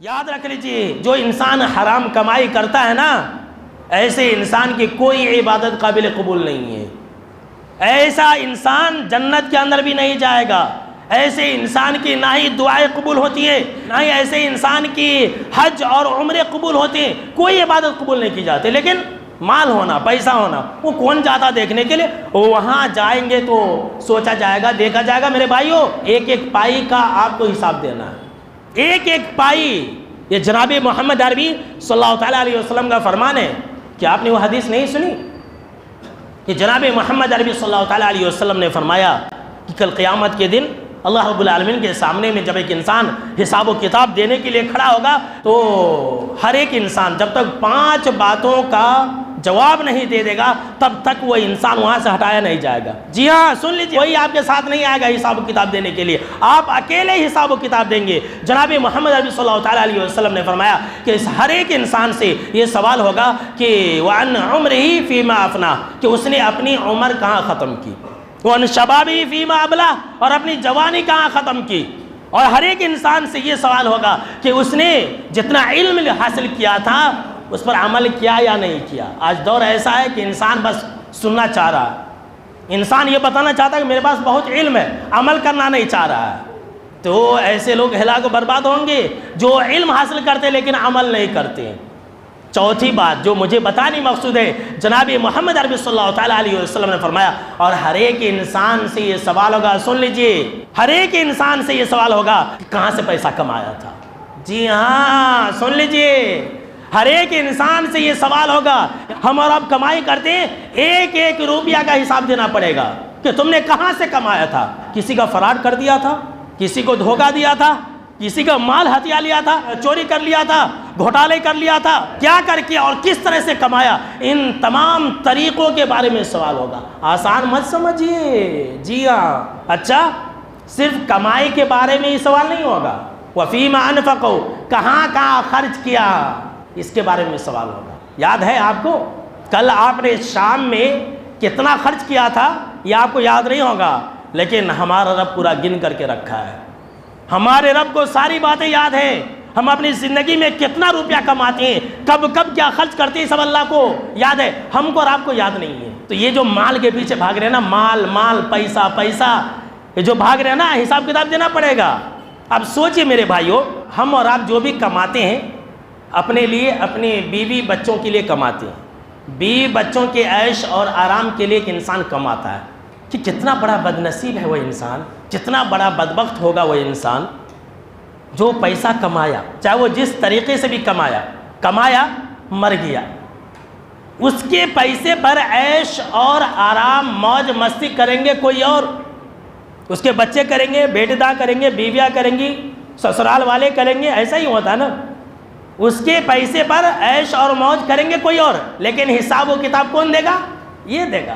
یاد رکھ لیجیے، جو انسان حرام کمائی کرتا ہے نا، ایسے انسان کی کوئی عبادت قابل قبول نہیں ہے۔ ایسا انسان جنت کے اندر بھی نہیں جائے گا، ایسے انسان کی نہ ہی دعائیں قبول ہوتی ہیں، نہ ہی ایسے انسان کی حج اور عمرے قبول ہوتے ہیں، کوئی عبادت قبول نہیں کی جاتی۔ لیکن مال ہونا، پیسہ ہونا، وہ کون جاتا دیکھنے کے لیے؟ وہاں جائیں گے تو سوچا جائے گا، دیکھا جائے گا۔ میرے بھائیو، ایک ایک پائی کا آپ کو حساب دینا ہے، ایک ایک پائی۔ یہ جناب محمد عربی صلی اللہ تعالیٰ علیہ وسلم کا فرمان ہے کہ آپ نے وہ حدیث نہیں سنی کہ جناب محمد عربی صلی اللہ تعالیٰ علیہ وسلم نے فرمایا کہ کل قیامت کے دن اللہ رب العالمین کے سامنے میں جب ایک انسان حساب و کتاب دینے کے لیے کھڑا ہوگا تو ہر ایک انسان جب تک 5 باتوں کا جواب نہیں دے دے گا تب تک وہ انسان وہاں سے ہٹایا نہیں جائے گا۔ جی ہاں، سن لیجیے، کوئی آپ کے ساتھ نہیں آئے گا حساب و کتاب دینے کے لیے، آپ اکیلے حساب و کتاب دیں گے۔ جناب محمد عربی صلی اللہ تعالیٰ علیہ وسلم نے فرمایا کہ ہر ایک انسان سے یہ سوال ہوگا کہ وَعَنْ عُمْرِهِ فِيمَا أَفْنَاهُ، کہ اس نے اپنی عمر کہاں ختم کی، وَعَنْ شَبَابِهِ فِيمَا أَبْلَاهُ، اور اپنی جوانی کہاں ختم کی۔ اور ہر ایک انسان سے یہ سوال ہوگا کہ اس نے جتنا علم حاصل کیا تھا اس پر عمل کیا یا نہیں کیا۔ آج دور ایسا ہے کہ انسان بس سننا چاہ رہا ہے، انسان یہ بتانا چاہتا ہے کہ میرے پاس بہت علم ہے، عمل کرنا نہیں چاہ رہا ہے۔ تو ایسے لوگ ہلاک و برباد ہوں گے جو علم حاصل کرتے لیکن عمل نہیں کرتے۔ چوتھی بات جو مجھے بتانی مقصود ہے، جناب محمد عربی صلی اللہ تعالیٰ علیہ وسلم نے فرمایا، اور ہر ایک انسان سے یہ سوال ہوگا، سن لیجئے، ہر ایک انسان سے یہ سوال ہوگا کہ کہاں سے پیسہ کمایا تھا۔ جی ہاں، سن لیجئے، ہر ایک انسان سے یہ سوال ہوگا۔ ہم اور آپ کمائی کرتے ہیں، ایک ایک روپیہ کا حساب دینا پڑے گا کہ تم نے کہاں سے کمایا تھا۔ کسی کا فراڈ کر دیا تھا، کسی کو دھوکہ دیا تھا، کسی کا مال ہتھیا لیا تھا، چوری کر لیا تھا، گھوٹالے کر لیا تھا، کیا کر کے اور کس طرح سے کمایا، ان تمام طریقوں کے بارے میں سوال ہوگا۔ آسان مت سمجھیے، جی ہاں۔ اچھا، صرف کمائی کے بارے میں یہ سوال نہیں ہوگا، وَفِيمَا أَنْفَقُوا، کہاں کہاں خرچ کیا، اس کے بارے میں سوال ہوگا۔ یاد ہے آپ کو کل آپ نے شام میں کتنا خرچ کیا تھا، یہ آپ کو یاد نہیں ہوگا، لیکن ہمارا رب پورا گن کر کے رکھا ہے۔ ہمارے رب کو ساری باتیں یاد ہیں، ہم اپنی زندگی میں کتنا روپیہ کماتے ہیں، کب کب کیا خرچ کرتے ہیں، سب اللہ کو یاد ہے، ہم کو اور آپ کو یاد نہیں ہے۔ تو یہ جو مال کے پیچھے بھاگ رہے ہیں نا، مال مال، پیسہ پیسہ، یہ جو بھاگ رہے ہیں نا، حساب کتاب دینا پڑے گا۔ اب سوچئے میرے بھائیو، ہم اور آپ جو بھی کماتے ہیں اپنے لیے، اپنے بیوی بچوں کے لیے کماتے ہیں، بیوی بچوں کے عیش اور آرام کے لیے ایک انسان کماتا ہے، کہ کتنا بڑا بد نصیب ہے وہ انسان، کتنا بڑا بدبخت ہوگا وہ انسان جو پیسہ کمایا، چاہے وہ جس طریقے سے بھی کمایا مر گیا، اس کے پیسے پر عیش اور آرام موج مستی کریں گے کوئی اور، اس کے بچے کریں گے، بیٹے داں کریں گے، بیویاں کریں گی، سسرال والے کریں گے، ایسا ہی ہوتا ہے نا۔ اس کے پیسے پر عیش اور موج کریں گے کوئی اور، لیکن حساب و کتاب کون دے گا؟ یہ دے گا۔